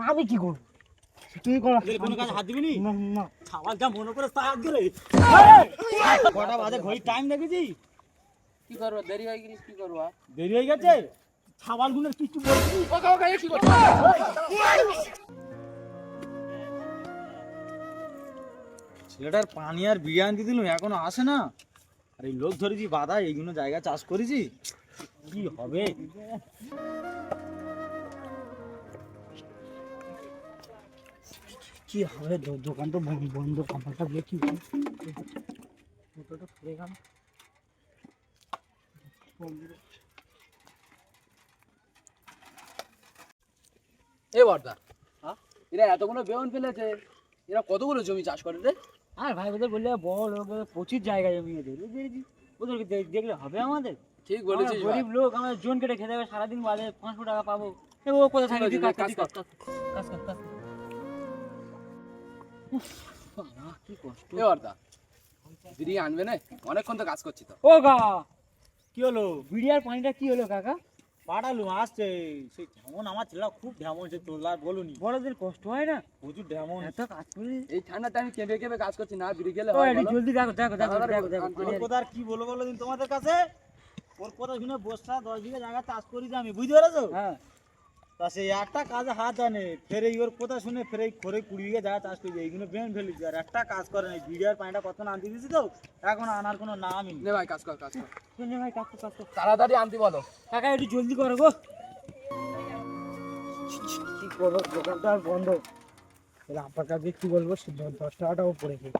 আমি কি করব? তুই কর, কোনো কাজ হাত দিবি নি? না না ছাওয়াল যা মনে করে তা হাত দিলে কটা বাজে ঘড়ি টাইম দেখেছি? কি করবো, দেরি হয়ে গেলে কি করবো? দেরি হয়ে গেছে, ছাওয়াল গুলোর কিছু বলছি। কি করবো? ছেলেটার পানি আর বিরিয়ানি দিলাম এখনো আসে না। আর এই লোক ধরেছি বাধা, এইগুলো জায়গা চাষ করেছি, কি হবে? কি হবে? দোকান তো বন্ধ, কাপড়টা দিয়ে কি হবে? মোটরটা খুলে গেল। এ বর্দা, এরা এতগুলো বেগুন ফেলেছে, এরা কতগুলো জমি চাষ করে রে? আর ভাই ওদের বললে বড় লোক, প্রচুর জায়গা জমিয়ে দেবে, ওদেরকে দেখলে হবে আমাদের? ঠিক বলেছিস আমরা ভাই। গরিব লোক, আমরা জন কেটে খেতে হবে, সারাদিন বাদে 500 টাকা পাবো। ও কোথা থাকে? তুই কাজ কর, কাজ কর। উফ, বাবা, কি কষ্ট। এ বর্দা, বিড়ি আনবে না? অনেকক্ষণ তো কাজ করছি তো। ও গা, কি হলো? বিড়িয়ার পানিটা কি হলো কাকা? পাঠালু আসছে, সেই ঢেমন আমার ছেলেটা খুব ঢেমন, সে তোলার বলুনি, বড়দের কষ্ট হয় না প্রচুর ঢেমন। এত কাজ করে? এই ঠান্ডাতে আমি কেঁপে কেঁপে কাজ করছি, না বিড়ি খেলে ও হয় একটু বলো? জলদি দেখো দেখো দেখো দেখো দেখো ওর কথা আর কি বলবো বলো দিন তোমাদের কাছে? ওর কথা শুনে বসরা 10 বিঘা জায়গা চাষ করি যে আমি, বুঝতে পেরেছো? হ্যাঁ, তা সেই একটা কাজে হাত আনে, ফের এই ওর কথা শুনে ফের এই খরে 20 বিঘা জায়গা চাষ করি, এইগুলো বেন ফেলেছি, আর একটা কাজ করে নাই। বিড়িয়ার পানিটা কত না আনতে দিয়েছি তো, এখন আনার কোনো নামই নেই। নে ভাই, কাজ কর কাজ কর, শুনে ভাই কাজ কর, কাজ কর। তাড়াতাড়ি আনতে বলো। কাকা একটু জলদি করো গো। কি করবো, দোকানটা আর বন্ধ। তাহলে আপনার কাছে কি বলবো, 10 টাকাটাও পড়ে গেছে।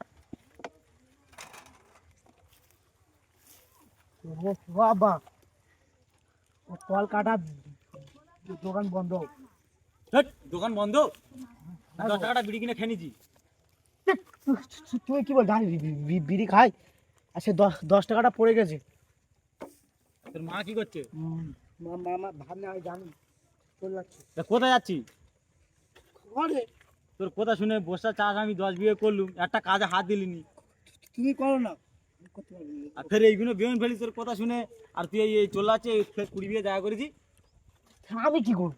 ও বাবা, ও কল কাটা, দোকান বন্ধ। হেট, দোকান বন্ধ? 10 টাকাটা বিড়ি কিনে খেয়ে নিছি। তুই কি বল, জানি বিড়ি খাই, আর সে 10 টাকাটা পড়ে গেছে। তোর মা কি করছে? মামা ভাব না, আমি জানি চলে যাচ্ছে তা কোথায় যাচ্ছি? ঘরে। তোর কথা শুনে বসরা চাষ আমি 10 বিঘা করলুম, একটা কাজে হাত দিলিনি, তুমি করো না, আমি করতে পারবো না। আর ফের এইগুলো বেন ফেলি তোর কথা শুনে, আর তুই এই চলে যাচ্ছে, ফের 20 বিঘা জায়গা করেছি। আমি কি করবো?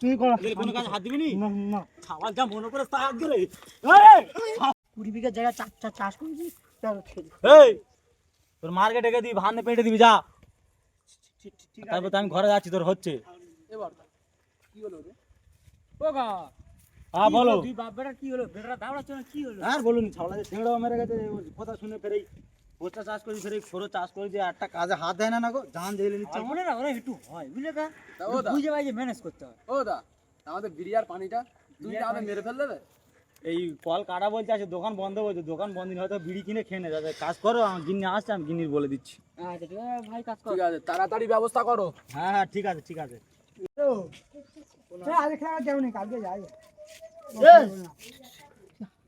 তুই করো। তোদের কোনো কাজ হাত দিবি নি? না না, ছাওয়াল যা মনে করে তা হাত দিলে 20 বিঘা জায়গা চাষ করেছি। এই, তোর মার্কেটে গিয়ে দিবি, ভান্নে পেটে দিবি যা। ঠিক আছে। তারপর তো আমি ঘরে যাচ্ছি, তোর হচ্ছে। এ বর্দা, কি হলো রে? ও গা, হ্যাঁ বলো। তুই বাপ বেটা কি হলো? বেটা দাঁড়াচ্ছ না, কি হলো? আর বলুন, ছাওলা যে ছেড়ে মেরে গেছে, ওর কথা শুনে ফের এই বস্তা চাষ করি, ফের এই সরো চাষ করি, যে একটা কাজে হাত দেয় না না গো, জান জেলে নিচ্ছে আমার। মনে না ওরা একটু হয়, বুঝলে কা? তা ও দা, বুঝে ভাই যে ম্যানেজ করতে হয়। ও দা, আমাদের বিড়ি আর পানিটা তুই আমাদের মেরে ফেললে রে? এই কল কাটা বলছে আছে, দোকান বন্ধ বলছে, দোকান বন্ধ হয়তো বিড়ি কিনে খেয়ে নেবে। কাজ করো, আমার গিন্নি আসছে, আমি গিন্নির বলে দিচ্ছি। আচ্ছা ঠিক আছে ভাই, কাজ কর। ঠিক আছে, তাড়াতাড়ি ব্যবস্থা করো। হ্যাঁ হ্যাঁ, ঠিক আছে ঠিক আছে। আজকে খেলা যাও নি, কালকে যাই।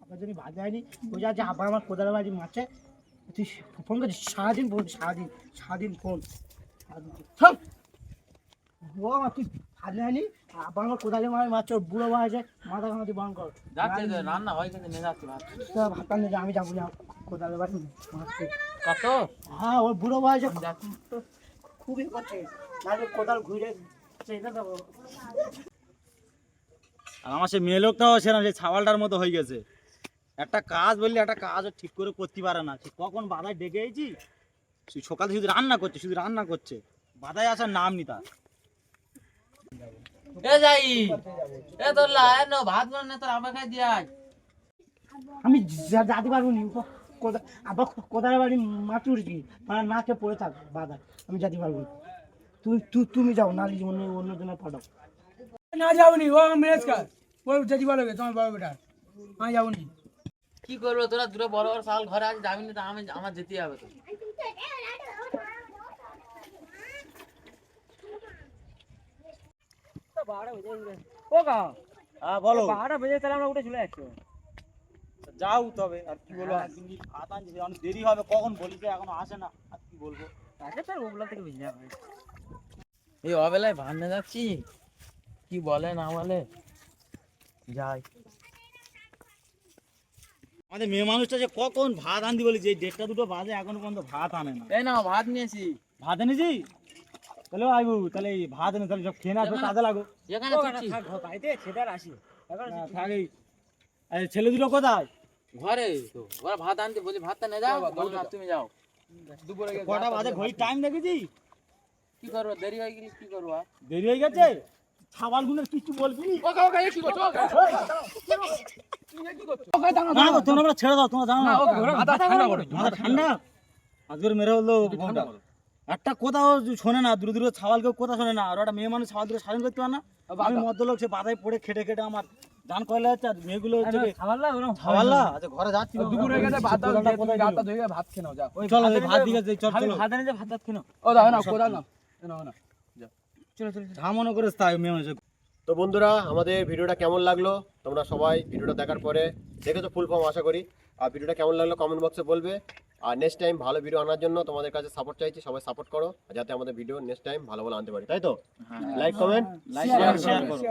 আবার যদি বাদ যায়নি, ওই যে আবার আমার কোদালের বাড়ি মারছে, তুই ফোন করছিস সারাদিন, ফোন সারাদিন ফোন। ও আমার তুই ভাত যায়নি, আবার আমার কোদালের বাড়ি মারছে, ওর বুড়ো বয়সে মাথা ঘামাতি বন্ধ কর। যাচ্ছে রান্না হয় কিন্তু নিয়ে যাচ্ছি ভাত। ভাত টান দিয়ে আমি যাবো না, কোদালের বাড়ি মারছে। কত? হ্যাঁ, ওর বুড়ো বয়সে খুবই করছে, নাহলে কোদাল ঘুরে চেয়ে দেবো। আর আমার সে মেয়ে লোকটাও সেরকম, সেই ছাওয়ালটার মতো হয়ে গেছে। একটা কাজ বললে একটা কাজও ঠিক করে করতে পারে না। সে কখন বাধায় ডেকে এসেছি, সকালে শুধু রান্না করছে, শুধু রান্না করছে, বাধায় আসার নাম নি তার। এ যাই, এ তোর লায় না ভাত বানানে তোর আমা খাই দিয়াই। আমি যেতে পারবো নি, আবার কোদালের বাড়ি মাটি উঠেছি, মানে না খেয়ে পড়ে থাক বাধা, আমি যেতে পারবো না। তুমি যাও, নালি অন্য জনের পাঠাও। না যাবনি, ও ম্যানেজ কর, ও যেতে পারবে তোমার বড় বেটা, আমি যাবনি। কি করবো, তোরা দুটো বড় বড় সাল ঘরে আছে, যাবি না? আমি আমার যেতেই হবে তো। ও গা, হ্যাঁ বলো। 12টা বেজে তাহলে আমরা উঠে চলে যাচ্ছি। যাও তবে, আর কি বলবো, ভাত আনছি, অনেক দেরি হবে, কখন বলিস এখনো আসে না, আর কি বলবো। আচ্ছা স্যার, ওগুলো থেকে বুঝলে হবে। এই অবেলায় ভান্নে যাচ্ছি, কি বলে না বলে যাই। আমাদের মেয়ে মানুষটা যে কখন ভাত আনতে বলি, যে 1:30 2টো বাজে এখনো পর্যন্ত ভাত আনে না। এই না, ভাত নিয়েছি। ভাত এনেছি? তাহলে আইবু, তাহলে এই ভাত এনে তাহলে সব খেয়ে না কাজে লাগো। এখানে থাকছি থাকি। ছেলে দুটো কোথায়? ঘরে তো ওরা ভাত আনতে বলি ভাতটা নে যাও তুমি যাও দুপুরে গিয়ে কটা বাজে ঘড়ি টাইম দেখেছি? কি করবো দেরি হয়ে গেলে কি করবো আর? দেরি হয়ে গেছে। ছাওয়াল গুলো কিছু বলবি? না গো, তোমরা ছেড়ে দাও, তোমরা জানো না। মাথা ঠান্ডা করো মাথা ঠান্ডা। আজকের মেরে বললো একটা কোথাও শোনে না, দূরে দূরে ছাওয়াল কেউ কথা শোনে না। আর একটা মেয়ে মানুষ ছাওয়াল দূরে সাধন করতে পারে না। আমি মদ্যলোক, সে বাধায় পড়ে খেটে খেটে আমার দান কয়লা হচ্ছে। আর মেয়েগুলো হচ্ছে ছাওয়াল্লা। আচ্ছা ঘরে যাচ্ছি, দুপুরে গেছে ভাত দাও কোথায় ভাতটা ধুয়ে ভাত খেয়ে নাও যাও চলো ভাত দিকে চল চলো। ও দাও না কোদাল না না যা মনে করে তাই মেয়ে মানুষ। তো বন্ধুরা, আমাদের ভিডিওটা কেমন লাগলো তোমরা সবাই ভিডিওটা দেখার পরে দেখেছো ফুল ফর্ম আশা করি। আর ভিডিওটা কেমন লাগলো কমেন্ট বক্সে বলবে। আর নেক্সট টাইম ভালো ভিডিও আনার জন্য তোমাদের কাছে সাপোর্ট চাইছি, সবাই সাপোর্ট করো যাতে আমাদের ভিডিও নেক্সট টাইম ভালো ভালো আনতে পারি, তাই তো? লাইক কমেন্ট লাইক শেয়ার করো।